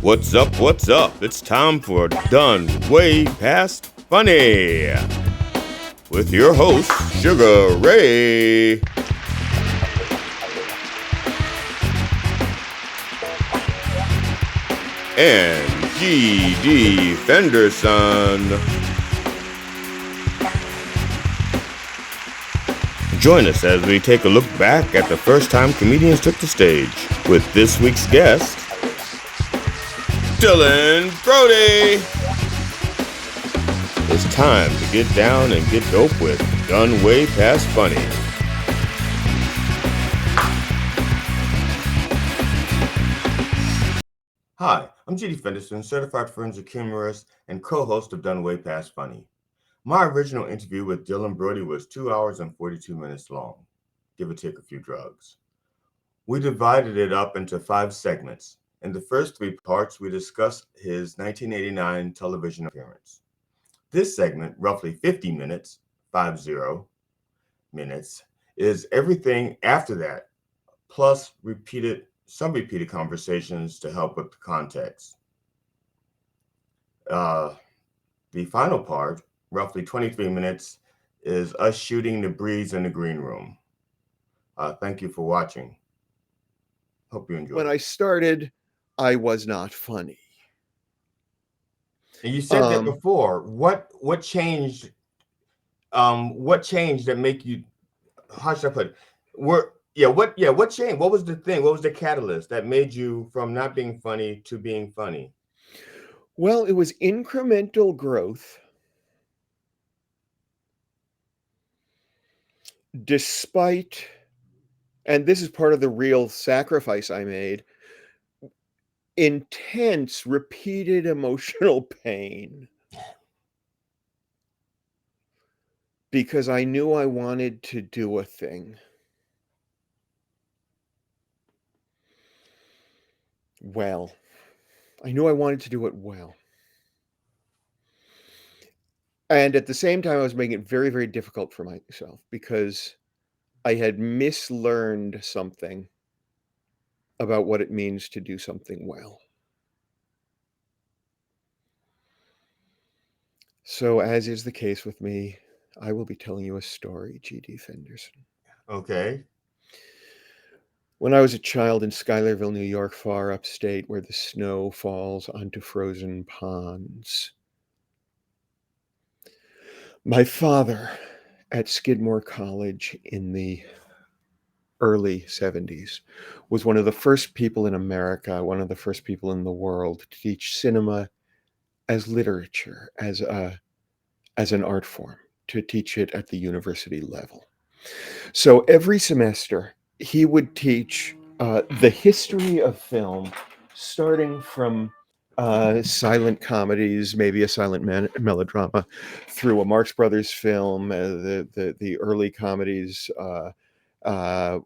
What's up? What's up? It's time for Done Way Past Funny with your host, Sugar Ray. And GD Fenderson. Join us as we take a look back at the first time comedians took the stage with this week's guest, Brody. It's time to get down and get dope with Done Way Past Funny. Hi, I'm GD Fenderson, certified forensic humorist and co-host of Done Way Past Funny. My original interview with Dylan Brody was 2 hours and 42 minutes long, give or take a few drugs. We divided it up into 5 segments. In the first 3 parts, we discussed his 1989 television appearance. This segment, roughly 50 minutes, 50 minutes, is everything after that, plus some repeated conversations to help with the context. The final part, roughly 23 minutes, is us shooting the breeze in the green room. Thank you for watching. Hope you enjoyed. When I started, I was not funny. And you said that before. What changed? What changed that make you? How should I put it? What changed? What was the thing? What was the catalyst that made you from not being funny to being funny? Well, it was incremental growth. Despite, and this is part of the real sacrifice I made, intense, repeated emotional pain. Because I knew I wanted to do a thing. Well, I knew I wanted to do it well. And at the same time, I was making it very, very difficult for myself because I had mislearned something about what it means to do something well. So, as is the case with me, I will be telling you a story, G.D. Fenderson. Okay. When I was a child in Schuylerville, New York, far upstate, where the snow falls onto frozen ponds, my father at Skidmore College in the early 70s was one of the first people in America, one of the first people in the world to teach cinema as literature, as an art form, to teach it at the university level. So every semester, he would teach the history of film, starting from silent comedies, maybe a silent melodrama, through a Marx Brothers film, the early comedies, then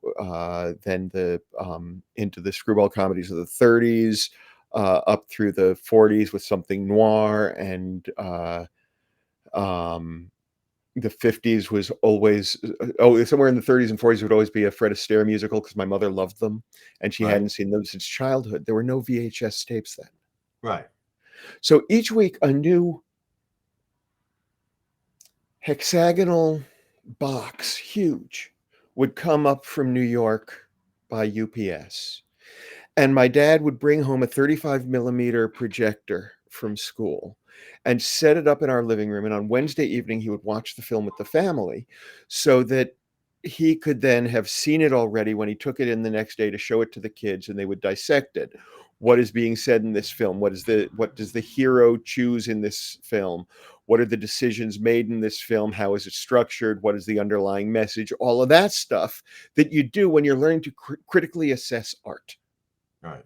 into the screwball comedies of the 30s, up through the 40s with something noir, and the 50s was always somewhere in the 30s and 40s would always be a Fred Astaire musical because my mother loved them and she hadn't seen them since childhood. There were no VHS tapes then. Right. So each week a new hexagonal box, huge, would come up from New York by UPS. And my dad would bring home a 35 millimeter projector from school and set it up in our living room. And on Wednesday evening, he would watch the film with the family so that he could then have seen it already when he took it in the next day to show it to the kids, and they would dissect it. What is being said in this film? What does the hero choose in this film? What are the decisions made in this film? How is it structured? What is the underlying message? All of that stuff that you do when you're learning to critically assess art. Right.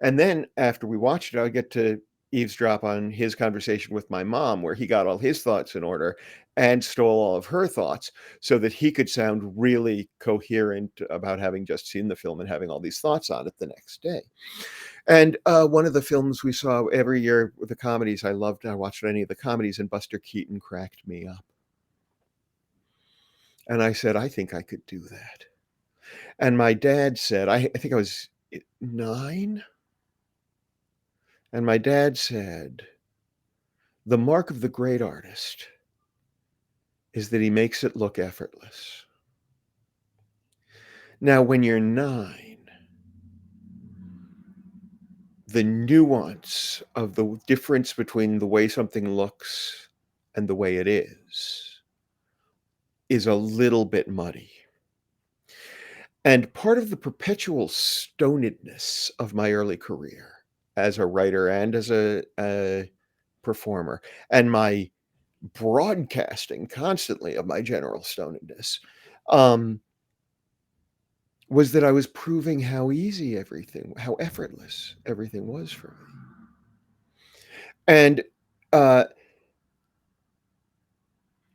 And then after we watched it, I get to eavesdrop on his conversation with my mom, where he got all his thoughts in order and stole all of her thoughts so that he could sound really coherent about having just seen the film and having all these thoughts on it the next day. And one of the films we saw every year with the comedies, I watched any of the comedies, and Buster Keaton cracked me up. And I said, I think I could do that. And my dad said, I think I was 9. And my dad said, the mark of the great artist is that he makes it look effortless. Now, when you're 9, the nuance of the difference between the way something looks and the way it is a little bit muddy. And part of the perpetual stonedness of my early career as a writer and as a performer, and my broadcasting constantly of my general stonedness, was that I was proving how easy everything, how effortless everything was for me. And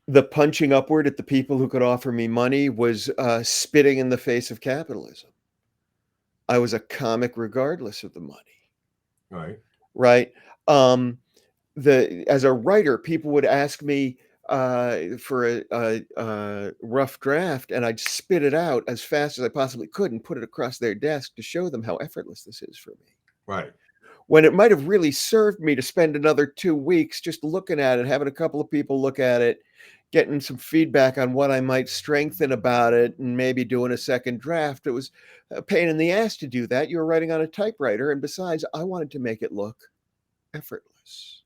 the punching upward at the people who could offer me money was spitting in the face of capitalism. I was a comic regardless of the money, Right. right? As a writer, people would ask me for a rough draft, and I'd spit it out as fast as I possibly could and put it across their desk to show them how effortless this is for me. Right. When it might have really served me to spend another 2 weeks just looking at it, having a couple of people look at it, getting some feedback on what I might strengthen about it, and maybe doing a second draft. It was a pain in the ass to do that. You were writing on a typewriter, and besides, I wanted to make it look effortless.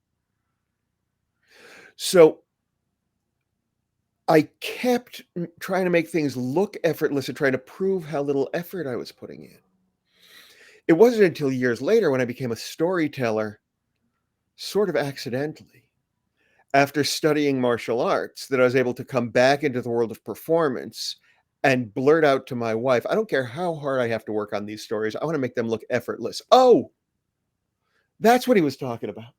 So I kept trying to make things look effortless and trying to prove how little effort I was putting in. It wasn't until years later when I became a storyteller, sort of accidentally, after studying martial arts, that I was able to come back into the world of performance and blurt out to my wife, I don't care how hard I have to work on these stories, I want to make them look effortless. Oh, that's what he was talking about.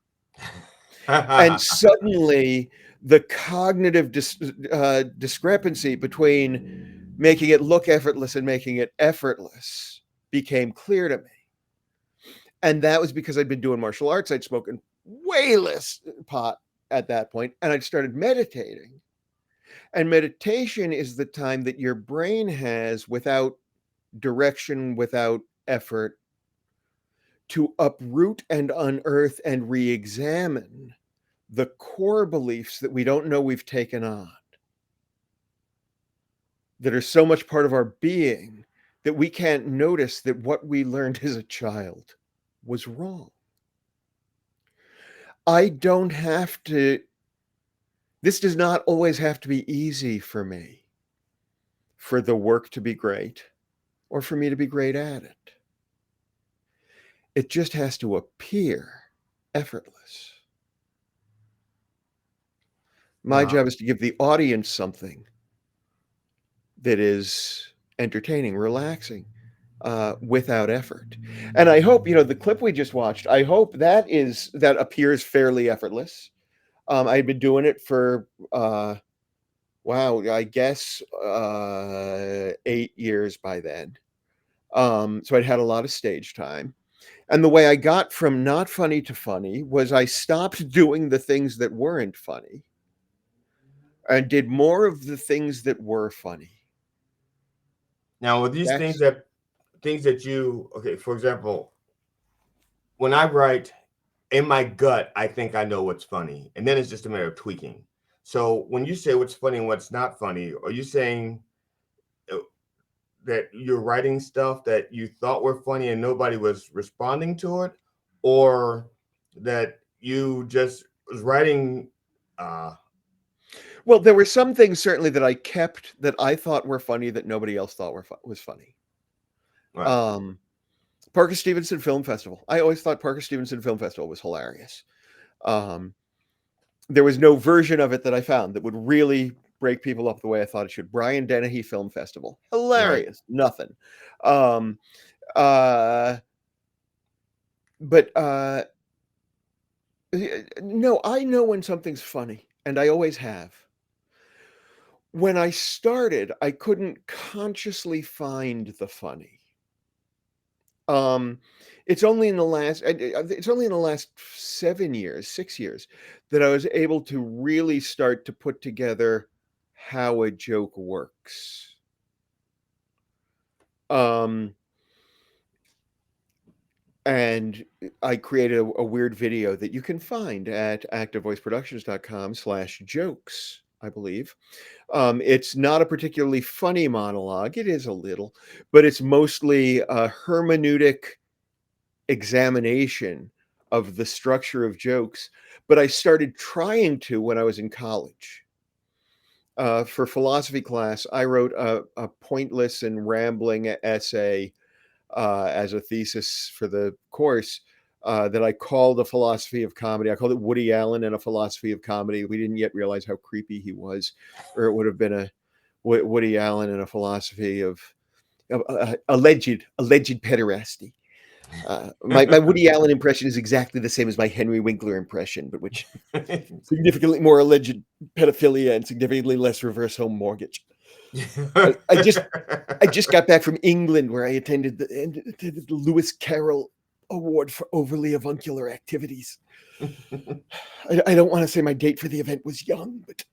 And suddenly the cognitive discrepancy between making it look effortless and making it effortless became clear to me. And that was because I'd been doing martial arts. I'd spoken way less pot at that point, and I'd started meditating. And meditation is the time that your brain has, without direction, without effort, to uproot and unearth and re-examine the core beliefs that we don't know we've taken on, that are so much part of our being that we can't notice that what we learned as a child was wrong. I don't have to, this does not always have to be easy for me, for the work to be great or for me to be great at it. It just has to appear effortless. My Now, job is to give the audience something that is entertaining, relaxing, without effort. And I hope, the clip we just watched, I hope that appears fairly effortless. I've been doing it for, wow, I guess 8 years by then. So I'd had a lot of stage time. And the way I got from not funny to funny was I stopped doing the things that weren't funny and did more of the things that were funny. with these That's things that you, okay, for example, when I write, in my gut, I think I know what's funny, and then it's just a matter of tweaking. So when you say what's funny and what's not funny, are you saying uh, that you're writing stuff that you thought were funny and nobody was responding to it, or that you just was writing? Uh, Well, there were some things certainly that I kept that I thought were funny that nobody else thought was funny. right. Um, Parker Stevenson Film Festival. I always thought Parker Stevenson Film Festival was hilarious. Um, there was no version of it that I found that would really break people up the way I thought it should. Brian Dennehy Film Festival. Right. Hilarious. Nothing. Um, uh, but no, I know when something's funny, and I always have. When I started, I couldn't consciously find the funny. Um, it's only in the last 7 years, 6 years, that I was able to really start to put together how a joke works. Um, And I created a weird video that you can find at activevoiceproductions.com/jokes, I believe. It's not a particularly funny monologue. It is a little, but it's mostly a hermeneutic examination of the structure of jokes. But I started trying to when I was in college. For philosophy class, I wrote a pointless and rambling essay as a thesis for the course that I called a philosophy of comedy. I called it Woody Allen and a philosophy of comedy. We didn't yet realize how creepy he was, or it would have been a Woody Allen and a philosophy of alleged pederasty. My Woody Allen impression is exactly the same as my Henry Winkler impression, but which significantly more alleged pedophilia and significantly less reverse home mortgage. I just got back from England where I attended the Lewis Carroll Award for overly avuncular activities. I don't want to say my date for the event was young, but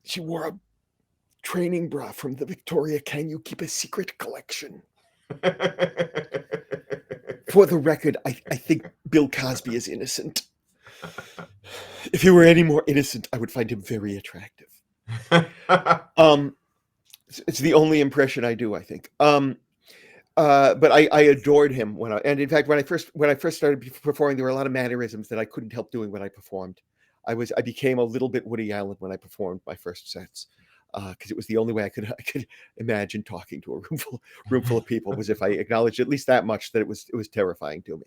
she wore a training bra from the Victoria Can You Keep a Secret collection. For the record, I think Bill Cosby is innocent. If he were any more innocent, I would find him very attractive. It's the only impression I do, I think. But I adored him and in fact, when I first started performing, there were a lot of mannerisms that I couldn't help doing when I performed. I became a little bit Woody Allen when I performed my first sets, because it was the only way I could imagine talking to a room full of people was if I acknowledged at least that much that it was terrifying to me.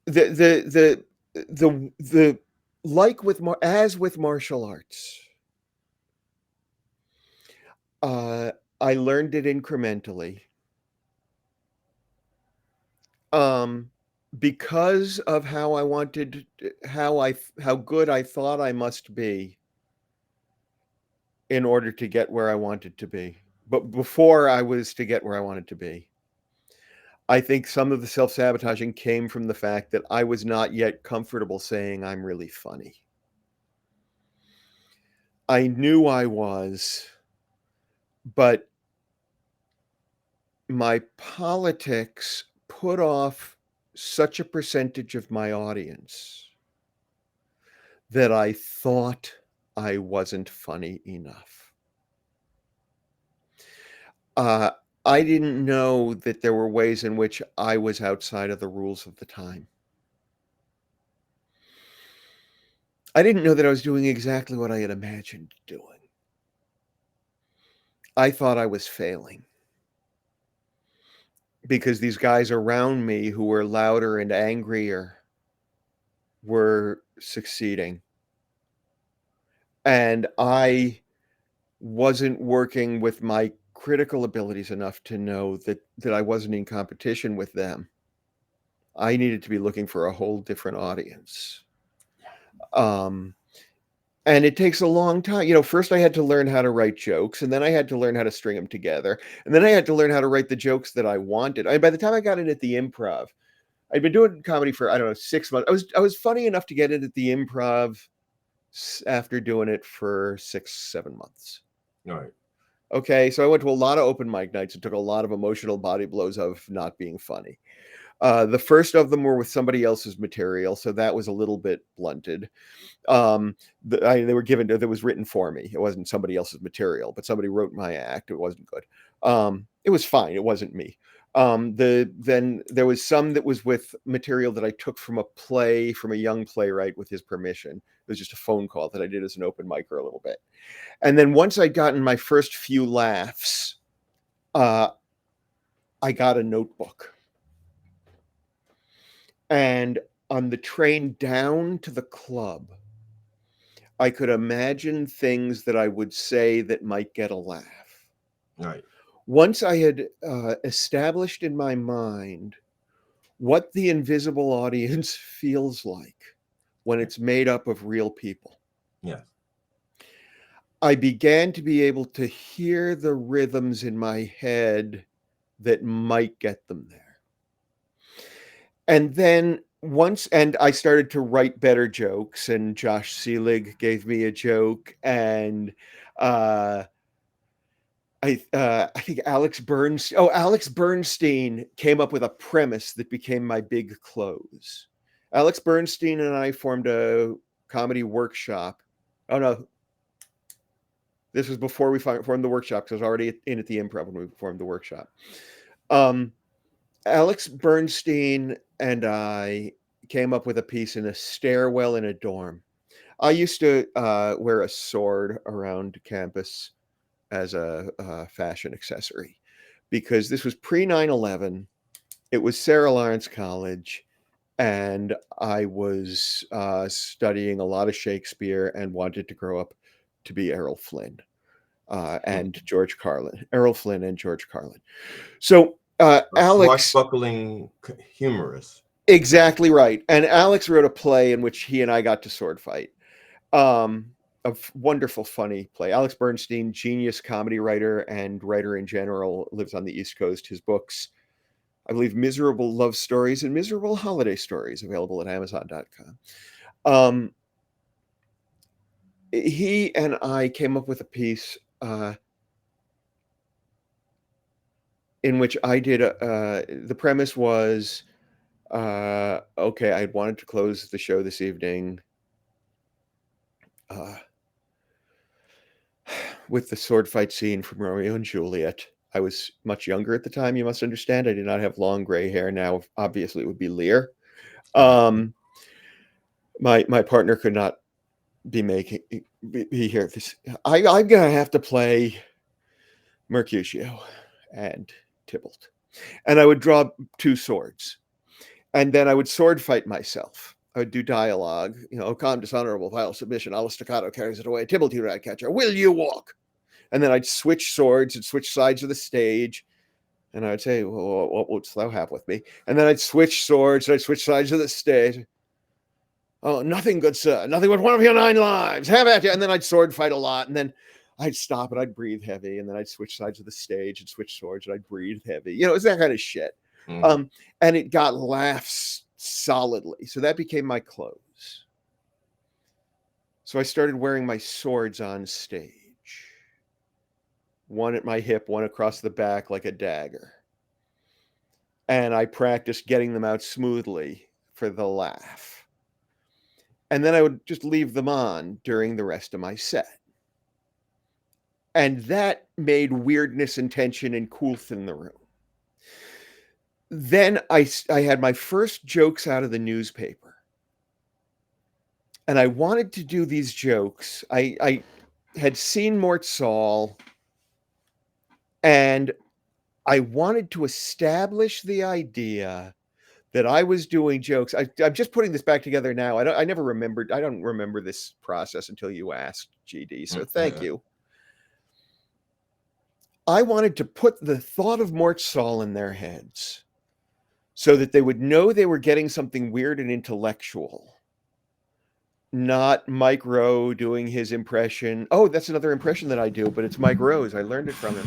The like with as with martial arts, I learned it incrementally. Because of how I wanted, how good I thought I must be in order to get where I wanted to be. But before I was to get where I wanted to be, I think some of the self-sabotaging came from the fact that I was not yet comfortable saying I'm really funny. I knew I was, but my politics put off such a percentage of my audience that I thought I wasn't funny enough. I didn't know that there were ways in which I was outside of the rules of the time. I didn't know that I was doing exactly what I had imagined doing. I thought I was failing because these guys around me who were louder and angrier were succeeding. And I wasn't working with my critical abilities enough to know that I wasn't in competition with them. I needed to be looking for a whole different audience. And it takes a long time. First I had to learn how to write jokes, and then I had to learn how to string them together. And then I had to learn how to write the jokes that I wanted. By the time I got in at the Improv, I'd been doing comedy for, 6 months. I was funny enough to get in at the Improv after doing it for 6-7 months. All right. Okay, so I went to a lot of open mic nights and took a lot of emotional body blows of not being funny. The first of them were with somebody else's material, so that was a little bit blunted. They were given, that was written for me. It wasn't somebody else's material, but somebody wrote my act. It wasn't good. It was fine. It wasn't me. Then there was some that was with material that I took from a play from a young playwright with his permission. It was just a phone call that I did as an open micer a little bit. And then once I'd gotten my first few laughs, I got a notebook. And on the train down to the club, I could imagine things that I would say that might get a laugh. Right. Once I had established in my mind what the invisible audience feels like when it's made up of real people. Yes. I began to be able to hear the rhythms in my head that might get them there. And then and I started to write better jokes, and Josh Seelig gave me a joke, and I think Alex Bernstein. Oh, Alex Bernstein came up with a premise that became my big close. Alex Bernstein and I formed a comedy workshop. Oh no, this was before we formed the workshop because I was already in at the Improv when we formed the workshop. Alex Bernstein and I came up with a piece in a stairwell in a dorm. I used to wear a sword around campus as a fashion accessory because this was pre 9/11. It was Sarah Lawrence College, and I was studying a lot of Shakespeare and wanted to grow up to be Errol Flynn and George Carlin. Errol Flynn and George Carlin. So A Alex, swashbuckling humorist. exactly right. And Alex wrote a play in which he and I got to sword fight. A wonderful, funny play. Alex Bernstein, genius comedy writer and writer in general, lives on the East Coast. His books, I believe, Miserable Love Stories and Miserable Holiday Stories, available at Amazon.com. He and I came up with a piece in which I did the premise was okay, I wanted to close the show this evening with the sword fight scene from Romeo and Juliet. I was much younger at the time, you must understand. I did not have long gray hair. Now, obviously, it would be Lear. My partner could not be here. I'm gonna have to play Mercutio and Tybalt, and I would draw two swords, and then I would sword fight myself. I would do dialogue, oh, calm, dishonorable, vile submission. All staccato carries it away. Tybalt, you rat catcher, will you walk? And then I'd switch swords and switch sides of the stage. And I'd say, well, what wouldst thou have with me? And then I'd switch swords and I'd switch sides of the stage. Oh, nothing, good sir. Nothing but one of your 9 lives. Have at you. And then I'd sword fight a lot. And then I'd stop and I'd breathe heavy. And then I'd switch sides of the stage and switch swords and I'd breathe heavy. It's that kind of shit. And it got laughs solidly. So that became my close. So I started wearing my swords on stage. One at my hip, one across the back like a dagger. And I practiced getting them out smoothly for the laugh. And then I would just leave them on during the rest of my set. And that made weirdness and tension and coolth in the room. Then I had my first jokes out of the newspaper. And I wanted to do these jokes. I had seen Mort Saul, and I wanted to establish the idea that I was doing jokes. I'm just putting this back together now. I never remembered. I don't remember this process until you asked, GD. So thank you. I wanted to put the thought of Mort Saul in their heads so that they would know they were getting something weird and intellectual. Not Mike Rowe doing his impression. Oh, that's another impression that I do, but it's Mike Rowe's. I learned it from him.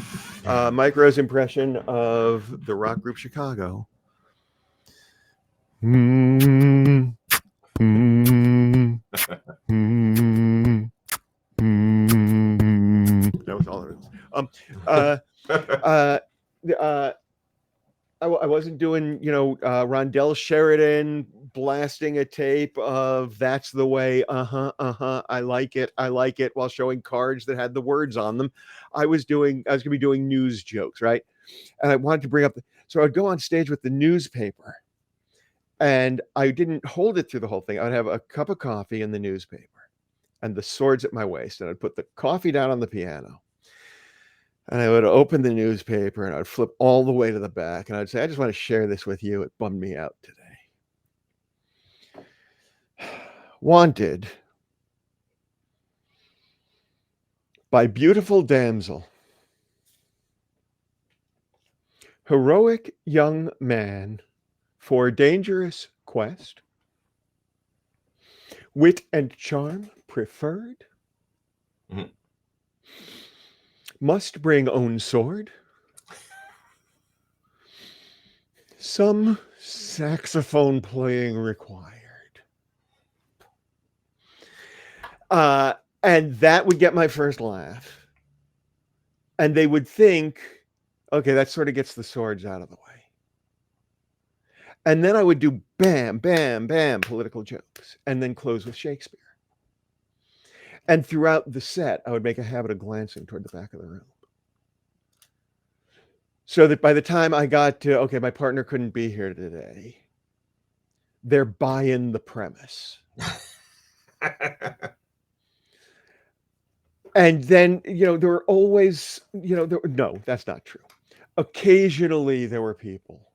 Mike Rowe's impression of the rock group Chicago. That was all it was. I wasn't doing, Rondell Sheridan blasting a tape of "That's the Way," I like it, while showing cards that had the words on them. I was going to be doing news jokes, right? And I wanted to bring up, so I'd go on stage with the newspaper, and I didn't hold it through the whole thing. I'd have a cup of coffee and the newspaper, and the swords at my waist, and I'd put the coffee down on the piano. And I would open the newspaper and I'd flip all the way to the back and I'd say, I just want to share this with you. It bummed me out today. Wanted by beautiful damsel, heroic young man for dangerous quest, wit and charm preferred, must bring own sword, some saxophone playing required. And that would get my first laugh. And they would think, okay, that sort of gets the swords out of the way. And then I would do bam, bam, bam, political jokes, and then close with Shakespeare. And throughout the set, I would make a habit of glancing toward the back of the room. So that by the time I got to, okay, my partner couldn't be here today, they're buying the premise. And then, there were always, no, that's not true. Occasionally, there were people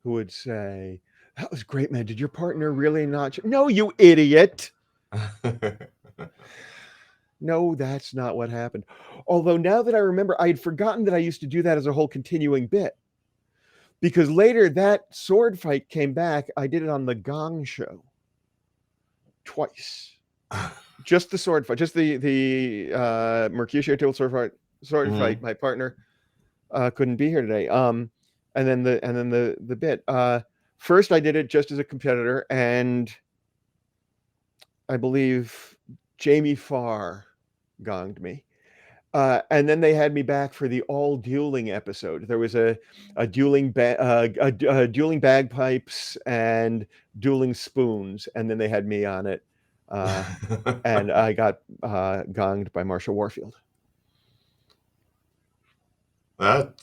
who would say, "That was great, man. Did your partner really not?" No, you idiot. No, that's not what happened. Although now that I remember, I had forgotten that I used to do that as a whole continuing bit. Because later that sword fight came back. I did it on the Gong Show twice. Just the sword fight, just the Mercutio table sword fight. My partner couldn't be here today. And then the bit. First, I did it just as a competitor, and I believe Jamie Farr gonged me. And then they had me back for the all dueling episode. There was a dueling dueling bagpipes and dueling spoons, and then they had me on it, and I got gonged by Marshall Warfield. Well,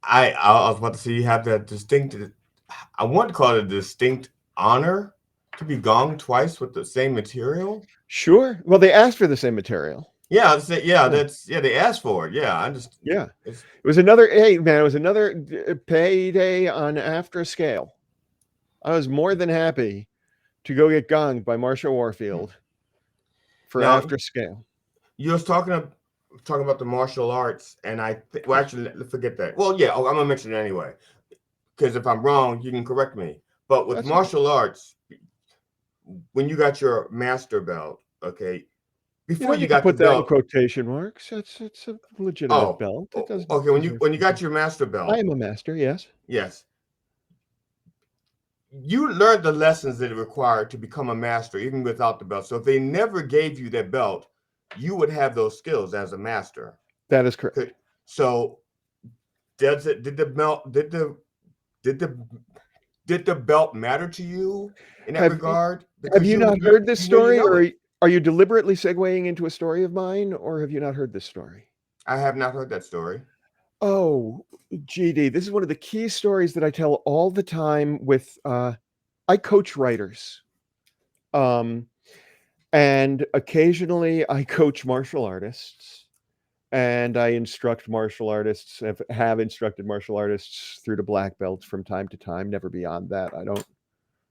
I was about to say you have that distinct. I want to call it a distinct honor to be gonged twice with the same material. Sure. Well, they asked for the same material. Yeah, they asked for it. Yeah, I just Yeah. It was another, hey man, it was another payday on After Scale. I was more than happy to go get gonged by Marshall Warfield for now After Scale. you was talking about the martial arts, and well, actually, forget that. Well, yeah, I'm gonna mention it anyway, because if I'm wrong, you can correct me. But with That's okay. martial arts, when you got your master belt, okay, before you You can got the put that in belt, quotation marks. It's a legitimate belt. It doesn't okay, deserve when you to be. got your master I belt, am a master, yes. yes, you learned the lessons that it required to become a master, even without the belt. So if they never gave you that belt, you would have those skills as a master. That is correct. So did the belt did the belt matter to you in that Have regard? have Because you you not you heard this you know you story, know or it. are you deliberately segueing into a story of mine, or have you not heard this story? I have not heard that story. Oh, GD, this is one of the key stories that I tell all the time with I coach writers. Um, and occasionally I coach martial artists, and I instruct martial artists, have instructed martial artists through to black belts from time to time, never beyond that.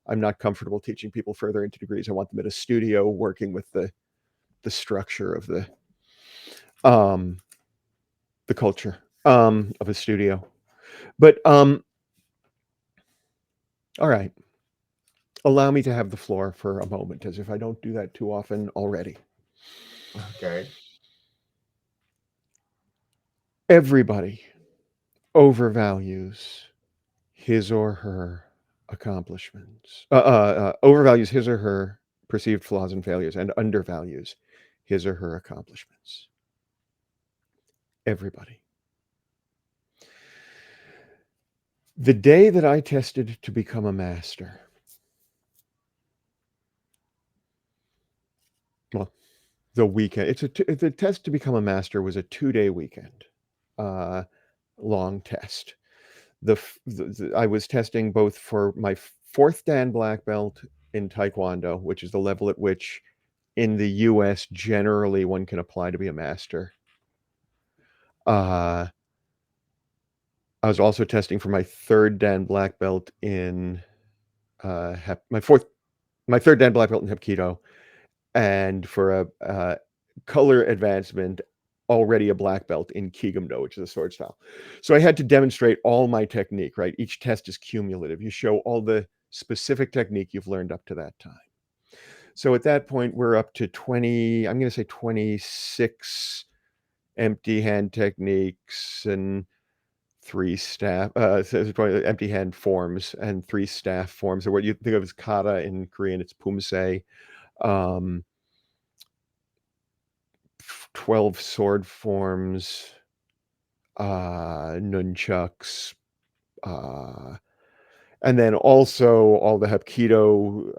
I'm not comfortable teaching people further into degrees. I want them at a studio working with the structure of um the culture of a studio. But all right. Allow me to have the floor for a moment, as if I don't do that too often already. Okay. Everybody overvalues his or her accomplishments, overvalues his or her perceived flaws and failures, and undervalues his or her accomplishments. Everybody. The day that I tested to become a master, well, the weekend, the test to become a master was a 2-day weekend, long test. I was testing both for my fourth Dan black belt in Taekwondo, which is the level at which in the US generally one can apply to be a master. I was also testing for my third Dan black belt in my third Dan black belt in Hapkido, and for a color advancement, already a black belt in Kigumdo, which is a sword style. So I had to demonstrate all my technique, right? Each test is cumulative. You show all the specific technique you've learned up to that time. So at that point, we're up to 20, I'm going to say 26 empty hand techniques and 3 staff, empty hand forms and 3 staff forms. So what you think of as kata in Korean, it's pumse. Um, 12 sword forms, nunchucks, and then also all the Hapkido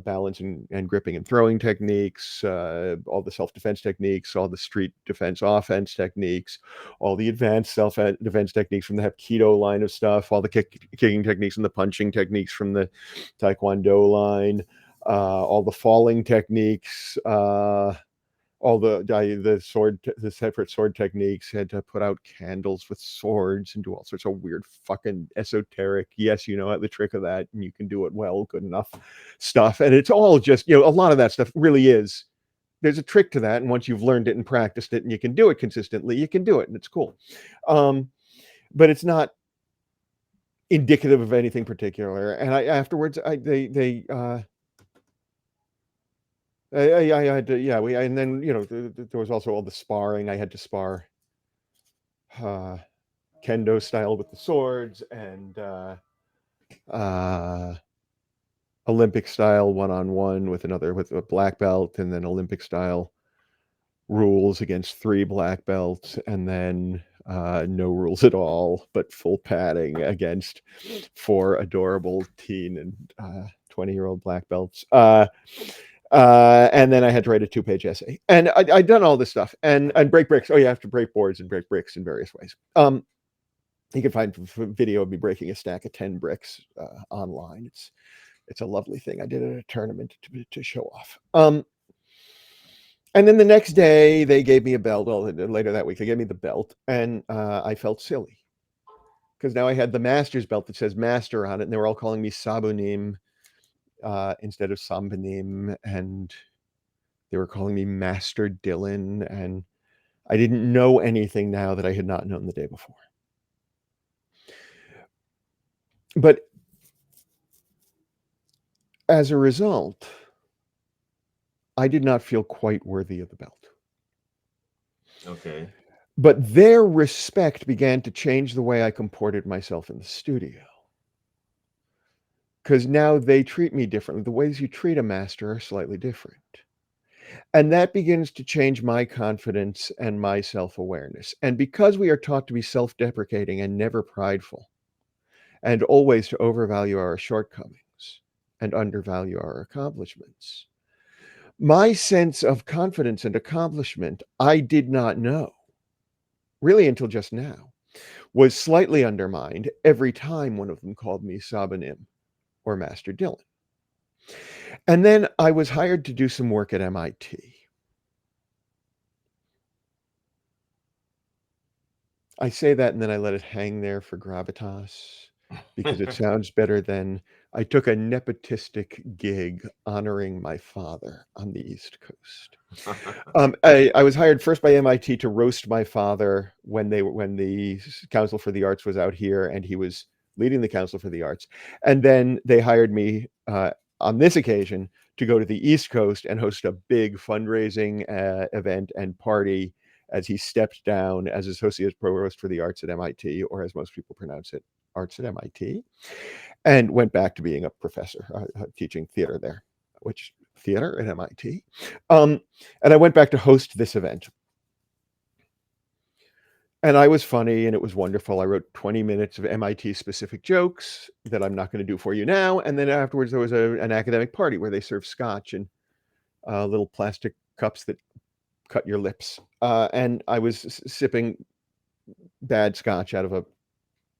balance and gripping and throwing techniques, all the self-defense techniques, all the street defense offense techniques, all the advanced self-defense techniques from the Hapkido line of stuff, all the kicking techniques and the punching techniques from the Taekwondo line, all the falling techniques, all the separate sword techniques, had to put out candles with swords and do all sorts of weird fucking esoteric, yes, you know the trick of that and you can do it well, good enough stuff. And it's all just, a lot of that stuff really is, there's a trick to that, and once you've learned it and practiced it and you can do it consistently, you can do it and it's cool. But it's not indicative of anything particular. And I afterwards I had to, and then, there was also all the sparring. I had to spar kendo style with the swords, and Olympic style one-on-one with a black belt, and then Olympic style rules against 3 black belts, and then no rules at all, but full padding against 4 adorable teen and 20-year-old black belts. And then I had to write a 2-page essay, and I'd done all this stuff and break bricks. Oh, you have to break boards and break bricks in various ways. You can find video of me breaking a stack of 10 bricks online. It's a lovely thing. I did it at a tournament to show off. And then the next day they gave me a belt. Well, later that week they gave me the belt, and I felt silly because now I had the master's belt that says master on it, and they were all calling me Sabunim instead of Sambanim, and they were calling me Master Dylan, and I didn't know anything now that I had not known the day before. But as a result, I did not feel quite worthy of the belt. Okay. But their respect began to change the way I comported myself in the studio. Because now they treat me differently. The ways you treat a master are slightly different. And that begins to change my confidence and my self-awareness. And because we are taught to be self-deprecating and never prideful, and always to overvalue our shortcomings and undervalue our accomplishments, my sense of confidence and accomplishment, I did not know, really until just now, was slightly undermined every time one of them called me Sabanim or Master Dylan. And then I was hired to do some work at MIT. I say that and then I let it hang there for gravitas because it sounds better than I took a nepotistic gig honoring my father on the East Coast. I was hired first by MIT to roast my father when the Council for the Arts was out here, and he was leading the Council for the Arts. And then they hired me on this occasion to go to the East Coast and host a big fundraising event and party as he stepped down as Associate Provost for the Arts at MIT, or as most people pronounce it, Arts at MIT, and went back to being a professor teaching theater there, which theater at MIT. And I went back to host this event. And I was funny and it was wonderful. I wrote 20 minutes of MIT specific jokes that I'm not going to do for you now. And then afterwards, there was an academic party where they served scotch in little plastic cups that cut your lips. And I was sipping bad scotch out of a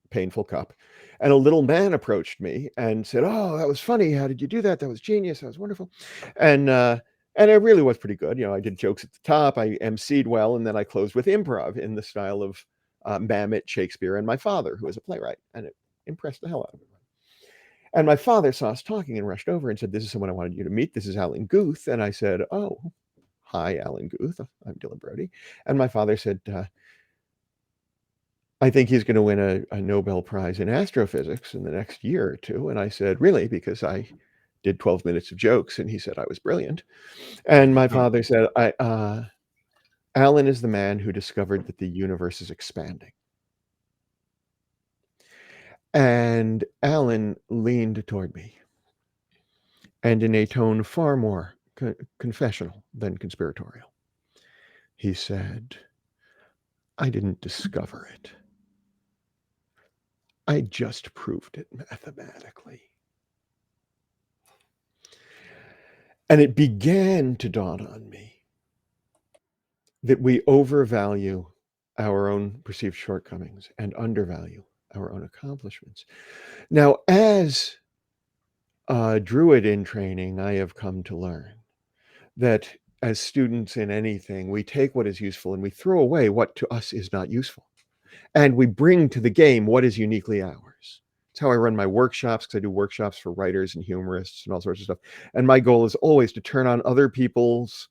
painful cup. And a little man approached me and said, "Oh, that was funny. How did you do that? That was genius. That was wonderful." And it really was pretty good. I did jokes at the top. I emceed well, and then I closed with improv in the style of Mamet, Shakespeare, and my father, who was a playwright, and it impressed the hell out of me. And my father saw us talking and rushed over and said, "This is someone I wanted you to meet. This is Alan Guth." And I said, "Oh, hi, Alan Guth. I'm Dylan Brody." And my father said, "I think he's going to win a Nobel Prize in astrophysics in the next year or two." And I said, "Really?" Because I did 12 minutes of jokes, and he said I was brilliant. And my father said, "Alan is the man who discovered that the universe is expanding." And Alan leaned toward me, and in a tone far more confessional than conspiratorial, he said, I didn't discover it. I just proved it mathematically. And it began to dawn on me that we overvalue our own perceived shortcomings and undervalue our own accomplishments. Now, as a druid in training, I have come to learn that as students in anything, we take what is useful and we throw away what to us is not useful. And we bring to the game what is uniquely ours. It's how I run my workshops, because I do workshops for writers and humorists and all sorts of stuff. And my goal is always to turn on other people's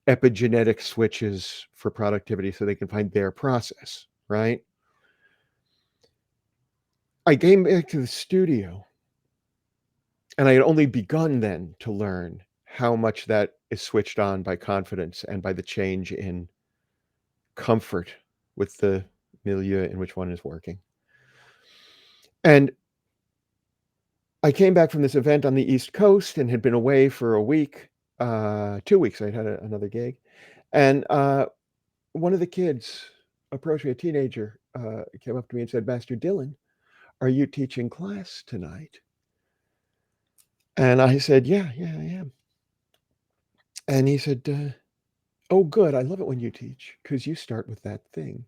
epigenetic switches for productivity so they can find their process, right? I came back to the studio and I had only begun then to learn how much that is switched on by confidence and by the change in comfort with the milieu in which one is working. And I came back from this event on the East Coast and had been away for a week, 2 weeks. I'd had another gig. And one of the kids approached me, a teenager, came up to me and said, Master Dylan, are you teaching class tonight? And I said, yeah, I am. And he said, oh, good. I love it when you teach because you start with that thing.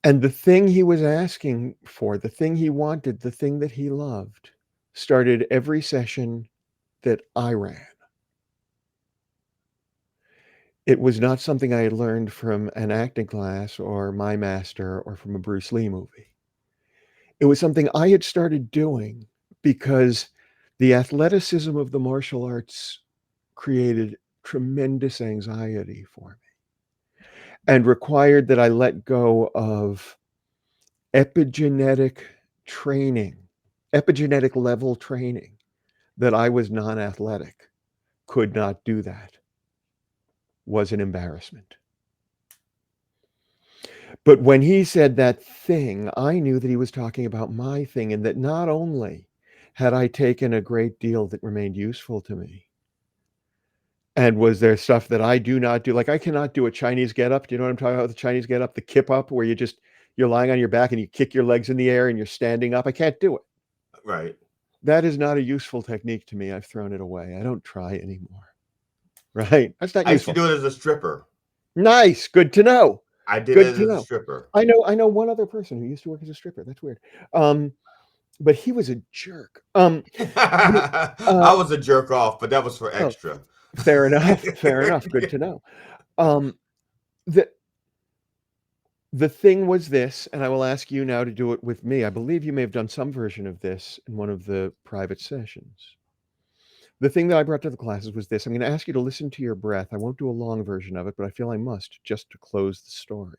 And the thing he was asking for, the thing he wanted, the thing that he loved, started every session that I ran. It was not something I had learned from an acting class or my master or from a Bruce Lee movie. It was something I had started doing because the athleticism of the martial arts created tremendous anxiety for me and required that I let go of epigenetic training, epigenetic level training, that I was non-athletic, could not do that, was an embarrassment. But when he said that thing, I knew that he was talking about my thing, and that not only had I taken a great deal that remained useful to me, and was there stuff that I do not do, like I cannot do a Chinese get up. Do you know what I'm talking about? The Chinese get up, the kip up, where you're lying on your back and you kick your legs in the air and you're standing up. I can't do it. Right. That is not a useful technique to me. I've thrown it away. I don't try anymore. Right? That's not I used to useful. do it as a stripper. Nice. Good to know. I did Good it to as a know. stripper. I know one other person who used to work as a stripper. That's weird. But he was a jerk. I was a jerk off, but that was for Oh, extra. fair enough. Fair enough. Good to know. The the thing was this, and I will ask you now to do it with me. I believe you may have done some version of this in one of the private sessions. The thing that I brought to the classes was this. I'm going to ask you to listen to your breath. I won't do a long version of it, but I feel I must just to close the story.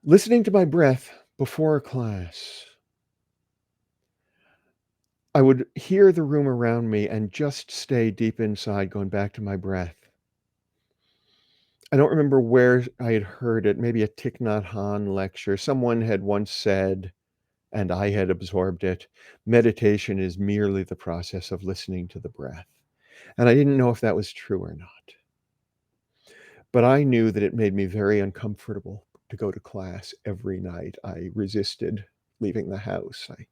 Listening to my breath before a class, I would hear the room around me and just stay deep inside, going back to my breath. I don't remember where I had heard it, maybe a Thich Nhat Hanh lecture. Someone had once said, and I had absorbed it, meditation is merely the process of listening to the breath. And I didn't know if that was true or not. But I knew that it made me very uncomfortable to go to class every night. I resisted leaving the house. I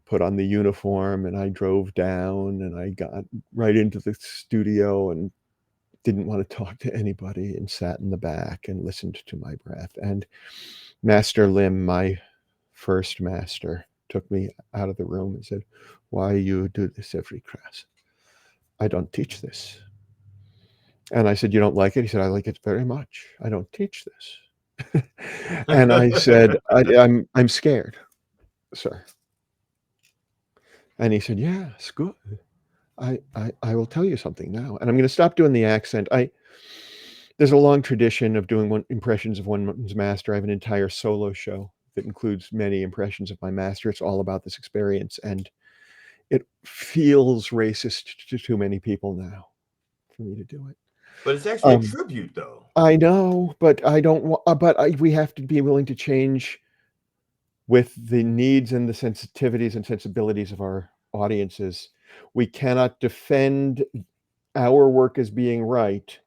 put on the uniform and I drove down and I got right into the studio and didn't want to talk to anybody and sat in the back and listened to my breath. And Master Lim, my first master, took me out of the room and said, why you do this every class? I don't teach this. And I said, you don't like it? He said, I like it very much. I don't teach this. And I said, I'm scared, sir. And he said, yeah, it's good. I will tell you something now. And I'm going to stop doing the accent. There's a long tradition of doing impressions of one's master. I have an entire solo show that includes many impressions of my master. It's all about this experience. And it feels racist to too many people now for me to do it. But it's actually a tribute, though. I know, but I don't want, we have to be willing to change with the needs and the sensitivities and sensibilities of our audiences. We cannot defend our work as being right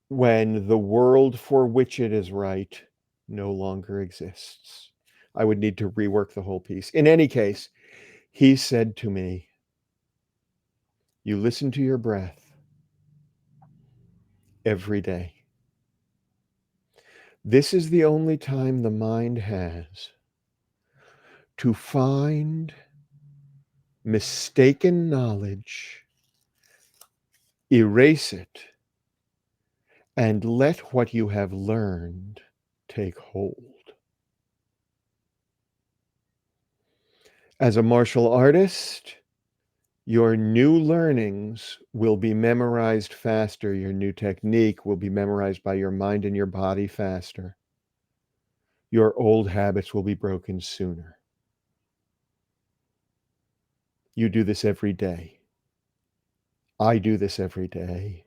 when the world for which it is right no longer exists. I would need to rework the whole piece. In any case, he said to me, you listen to your breath every day. This is the only time the mind has to find mistaken knowledge, erase it, and let what you have learned take hold. As a martial artist, your new learnings will be memorized faster. Your new technique will be memorized by your mind and your body faster. Your old habits will be broken sooner. You do this every day. I do this every day.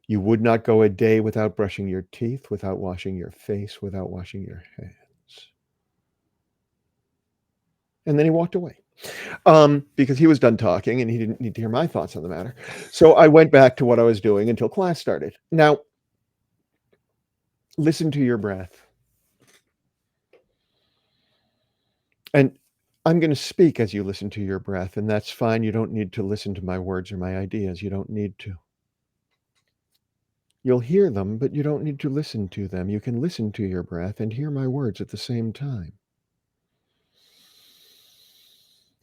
You would not go a day without brushing your teeth, without washing your face, without washing your hands. And then he walked away because he was done talking and he didn't need to hear my thoughts on the matter. So I went back to what I was doing until class started. Now, listen to your breath. And I'm going to speak as you listen to your breath, and that's fine. You don't need to listen to my words or my ideas. You don't need to. You'll hear them, but you don't need to listen to them. You can listen to your breath and hear my words at the same time.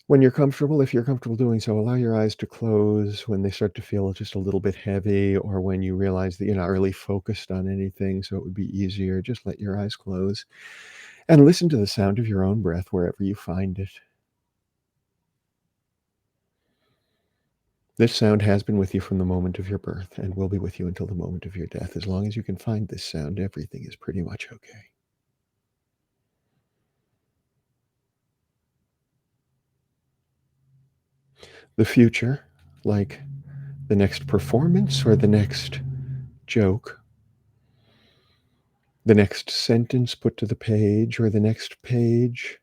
When you're comfortable, if you're comfortable doing so, allow your eyes to close when they start to feel just a little bit heavy, or when you realize that you're not really focused on anything, so it would be easier. Just let your eyes close and listen to the sound of your own breath wherever you find it. This sound has been with you from the moment of your birth and will be with you until the moment of your death. As long as you can find this sound, everything is pretty much okay. The future, like the next performance or the next joke, the next sentence put to the page, or the next page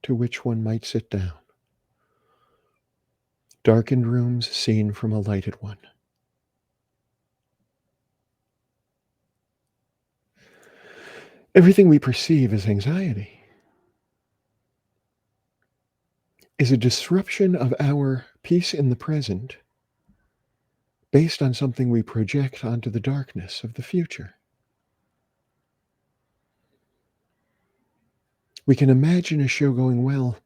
to which one might sit down. Darkened rooms seen from a lighted one. Everything we perceive as anxiety is a disruption of our peace in the present based on something we project onto the darkness of the future. We can imagine a show going well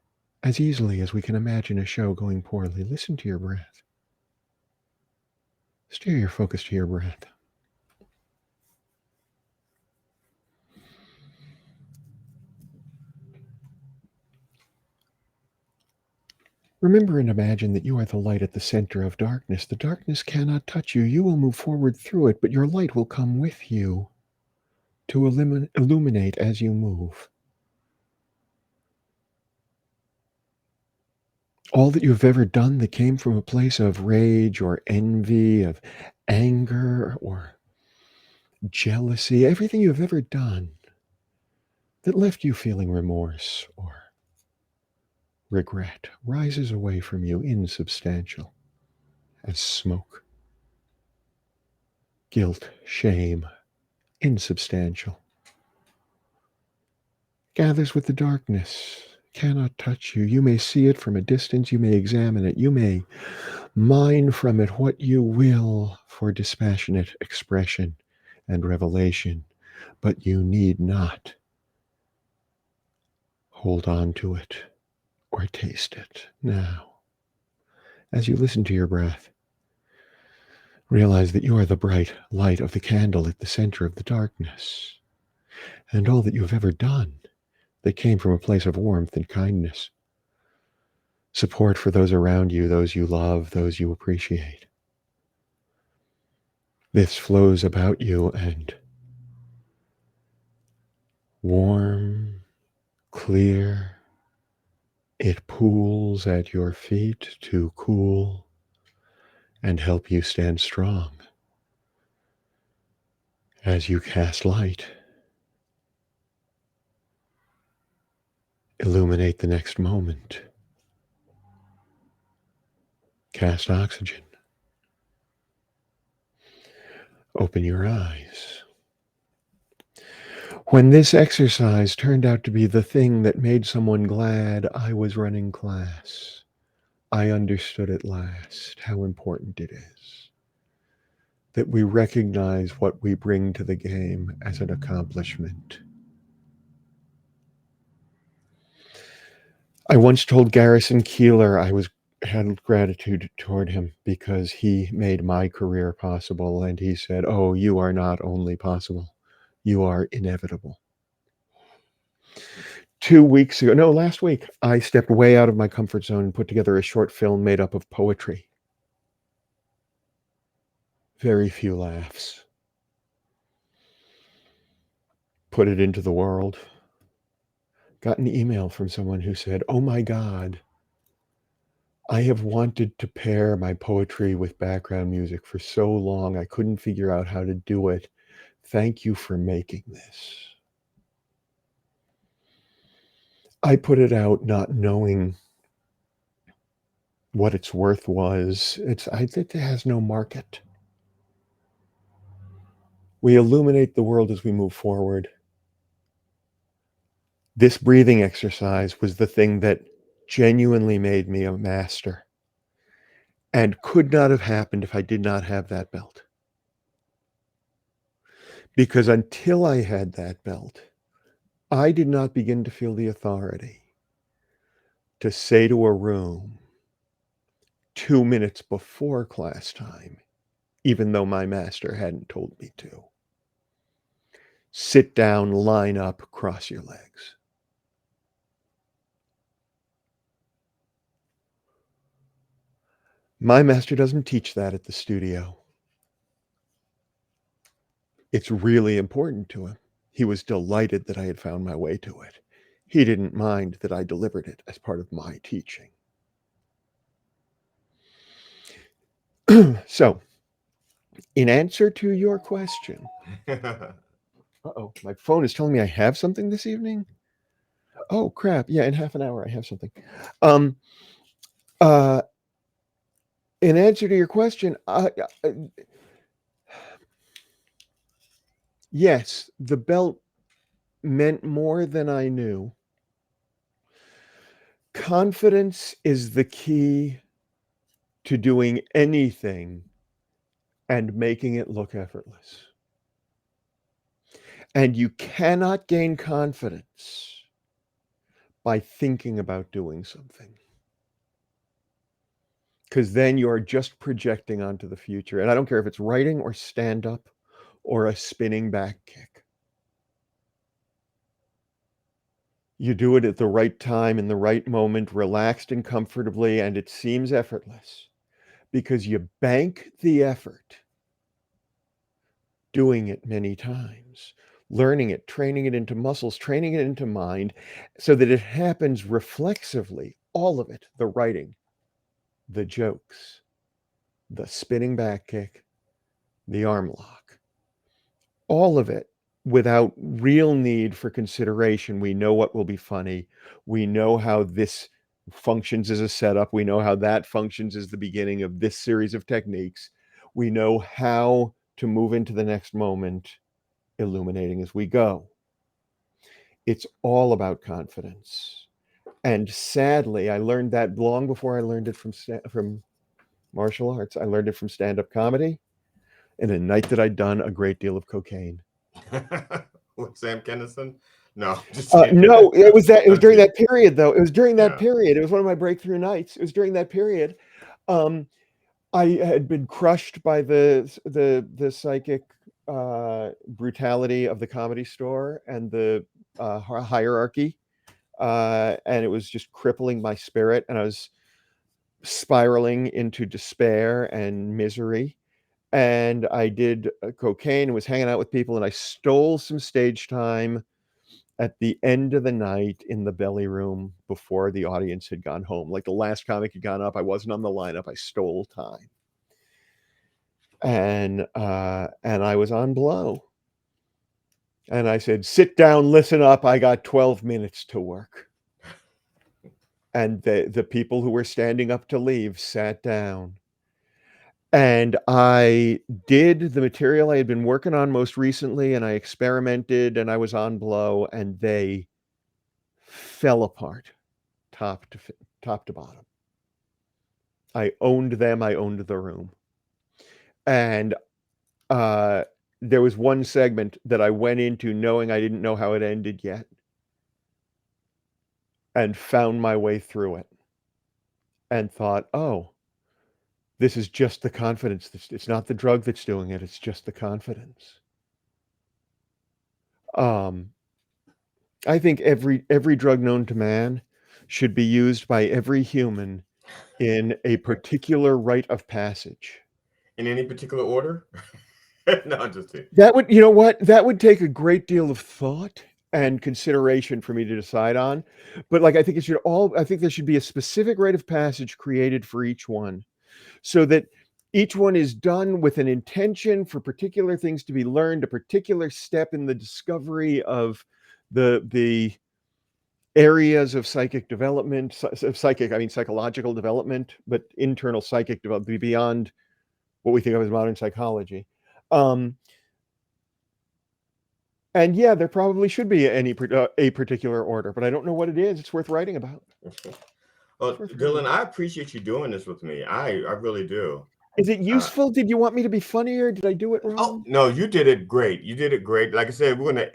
as easily as we can imagine a show going poorly. Listen to your breath. Steer your focus to your breath. Remember and imagine that you are the light at the center of darkness. The darkness cannot touch you. You will move forward through it, but your light will come with you to illuminate as you move. All that you've ever done that came from a place of rage or envy, of anger or jealousy, everything you've ever done that left you feeling remorse or regret rises away from you insubstantial as smoke. Guilt, shame, insubstantial. Gathers with the darkness, cannot touch you. You may see it from a distance, you may examine it, you may mine from it what you will for dispassionate expression and revelation, but you need not hold on to it or taste it. Now, as you listen to your breath, realize that you are the bright light of the candle at the center of the darkness, and all that you have ever done that came from a place of warmth and kindness, support for those around you, those you love, those you appreciate. This flows about you and warm, clear, it pools at your feet to cool and help you stand strong as you cast light. Illuminate the next moment Cast oxygen. Open your eyes. When this exercise turned out to be the thing that made someone glad I was running class, I understood at last how important it is that we recognize what we bring to the game as an accomplishment. I once told Garrison Keeler I had gratitude toward him because he made my career possible, and he said, "Oh, you are not only possible, you are inevitable." 2 weeks ago, no, last week, I stepped way out of my comfort zone and put together a short film made up of poetry. Very few laughs. Put it into the world. Got an email from someone who said, "Oh my God, I have wanted to pair my poetry with background music for so long. I couldn't figure out how to do it. Thank you for making this." I put it out not knowing what its worth was. I think it has no market. We illuminate the world as we move forward. This breathing exercise was the thing that genuinely made me a master and could not have happened if I did not have that belt. Because until I had that belt, I did not begin to feel the authority to say to a room 2 minutes before class time, even though my master hadn't told me to, sit down, line up, cross your legs. My master doesn't teach that at the studio. It's really important to him. He was delighted that I had found my way to it. He didn't mind that I delivered it as part of my teaching. So, in answer to your question, uh-oh, my phone is telling me I have something this evening. Oh crap! Yeah, in half an hour I have something. Um, uh, in answer to your question, yes, the belt meant more than I knew. Confidence is the key to doing anything and making it look effortless. And you cannot gain confidence by thinking about doing something, because then you are just projecting onto the future. And I don't care if it's writing or stand up or a spinning back kick. You do it at the right time, in the right moment, relaxed and comfortably, and it seems effortless because you bank the effort doing it many times, learning it, training it into muscles, training it into mind, so that it happens reflexively, all of it, the writing, the jokes, the spinning back kick, the arm lock, all of it without real need for consideration. We know what will be funny. We know how this functions as a setup. We know how that functions as the beginning of this series of techniques. We know how to move into the next moment, illuminating as we go. It's all about confidence. And sadly, I learned that long before I learned it from martial arts. I learned it from stand-up comedy and a night that I'd done a great deal of cocaine. With Sam Kinison? No, just kidding. No, it was that. It was I'm during kidding. that period, though. It was during that Yeah. period. It was one of my breakthrough nights. It was during that period. Um, I had been crushed by the psychic brutality of the Comedy Store and the hierarchy, and it was just crippling my spirit. And I was spiraling into despair and misery. And I did cocaine and was hanging out with people, and I stole some stage time at the end of the night in the belly room before the audience had gone home. Like the last comic had gone up, I wasn't on the lineup. I stole time, and I was on blow. And I said, "Sit down, listen up. I got 12 minutes to work." And the people who were standing up to leave sat down. And I did the material I had been working on most recently, and I experimented, and I was on blow, and they fell apart top to bottom. I owned them. I owned the room. And uh, there was one segment that I went into knowing I didn't know how it ended yet, and found my way through it and thought, oh, this is just the confidence. It's not the drug that's doing it. It's just the confidence. Um, I think every drug known to man should be used by every human in a particular rite of passage. In any particular order? No, I'm just kidding. That would, you know what? That would take a great deal of thought and consideration for me to decide on. But like, I think there should be a specific rite of passage created for each one, so that each one is done with an intention for particular things to be learned, a particular step in the discovery of the areas of psychic development, psychological development, but internal psychic development beyond what we think of as modern psychology. Um, and yeah, there probably should be a particular order, but I don't know what it is. It's worth writing about. Well, Dylan, I appreciate you doing this with me. I really do. Is it Uh, useful? Did you want me to be funnier? Did I do it oh wrong? no, you did it great. You did it great. Like I said, we're gonna.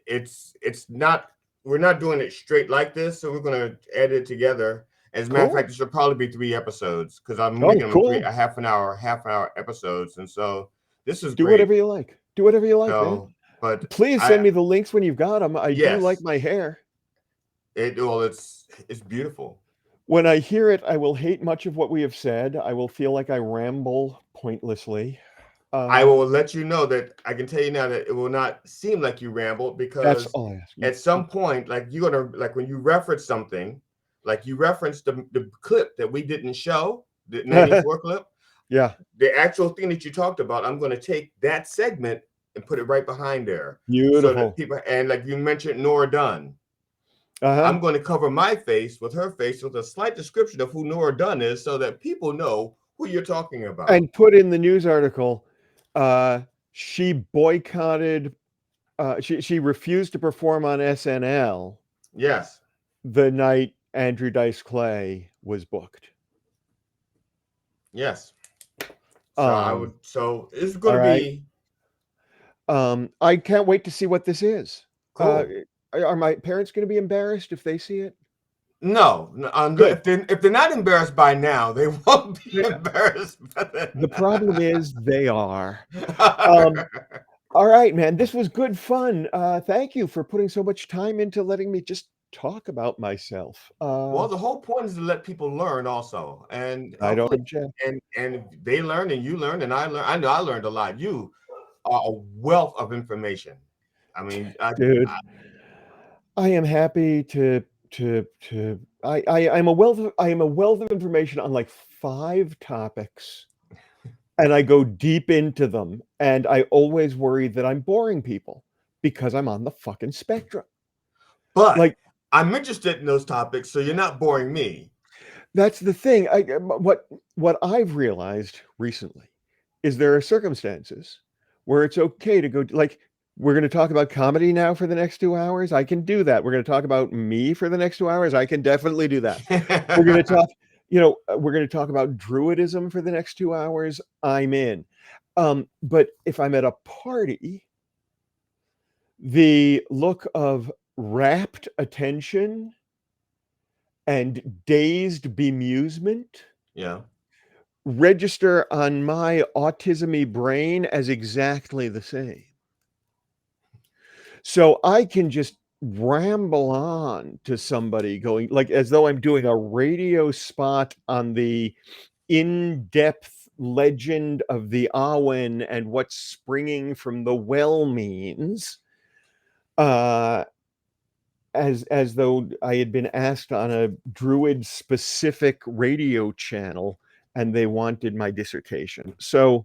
It's not. We're not doing it straight like this, so we're gonna edit it together. As a matter of Cool. fact, it should probably be 3 episodes because I'm Oh, making them cool. a half an hour episodes, and so this is Do great. whatever you like. Do whatever you like, man. So, but Please send I me the links when you've got them. I do like yes, my hair. it's beautiful. When I hear it, I will hate much of what we have said. I will feel like I ramble pointlessly. I Uh, will let you know that I can tell you now that it will not seem like you rambled that's because all I ask. at some point, like you're gonna like when you reference something, like you referenced the clip that we didn't show, the 94 clip, Yeah, the actual thing that you talked about, I'm gonna take that segment and put it right behind there. So that beautiful. people and like you mentioned Nora Dunn. Uh-huh. I'm going to cover my face with her face with a slight description of who Nora Dunn is so that people know who you're talking about. And put in the news article, uh, she boycotted, she refused to perform on SNL Yes. the night Andrew Dice Clay was booked. Yes. So I Um, would. So it's going all to right. be I can't wait to see what this is. Uh, cool. are my parents going to be embarrassed if they see it? No, Good. if they're not embarrassed by now, they won't be Yeah. embarrassed by The then. problem is they are. Um, all right, man. This was good fun. Thank you for putting so much time into letting me just talk about myself. Well, the whole point is to let people learn also, and I don't hopefully, object, and if they learn and you learn and I learn. I know I learned a lot. You are a wealth of information. I mean, dude. I am happy to. I am a wealth of information on like 5 topics, and I go deep into them, and I always worry that I'm boring people because I'm on the fucking spectrum. but Like, I'm interested in those topics, so you're not boring me. that's the thing. What I've realized recently is there are circumstances where it's okay to go, like, we're going to talk about comedy now for the next 2 hours. I can do that. We're going to talk about me for the next 2 hours. I can definitely do that. We're going to talk, we're going to talk about druidism for the next 2 hours. I'm in. But if I'm at a party, the look of rapt attention and dazed bemusement Yeah. register on my autismy brain as exactly the same. So I can just ramble on to somebody going like as though I'm doing a radio spot on the in-depth legend of the Awen and what springing from the well means. Uh as though I had been asked on a druid specific radio channel and they wanted my dissertation. So,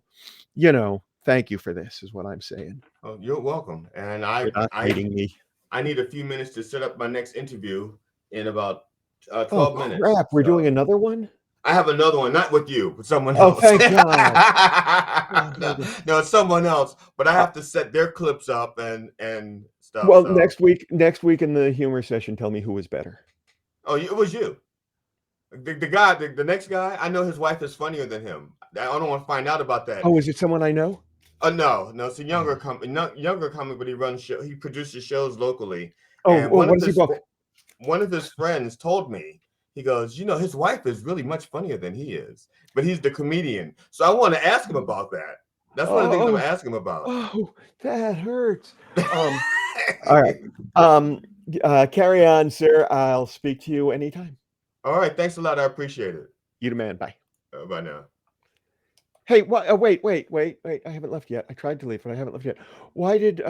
thank you for this is what I'm saying. Oh, you're welcome. And You're not hating me. I need a few minutes to set up my next interview in about Oh 12 minutes. crap! We're doing So another one. I have another one, not with you, with someone Oh, else. thank God. Oh, no, thank God. no, it's someone else. But I Uh, have to set their clips up and stuff. well, So, next week in the humor session, tell me who was better. oh, it was you. The guy, the next guy. I know his wife is funnier than him. I don't want to find out about that. Oh, is it someone I know? No, no, it's a younger Oh, company, not younger company, but he runs show. He produces shows locally, oh, and oh, what does he book? one of his friends told me, he goes, his wife is really much funnier than he is, but he's the comedian. So I want to ask him about that. That's one of the things I'm Oh, gonna ask him about. oh, that hurts. All right. Um, Carry on, sir. I'll speak to you anytime. All right, thanks a lot. I appreciate it. You the man. Bye. Bye now. Hey, what? Wait. I haven't left yet. I tried to leave, but I haven't left yet. Why did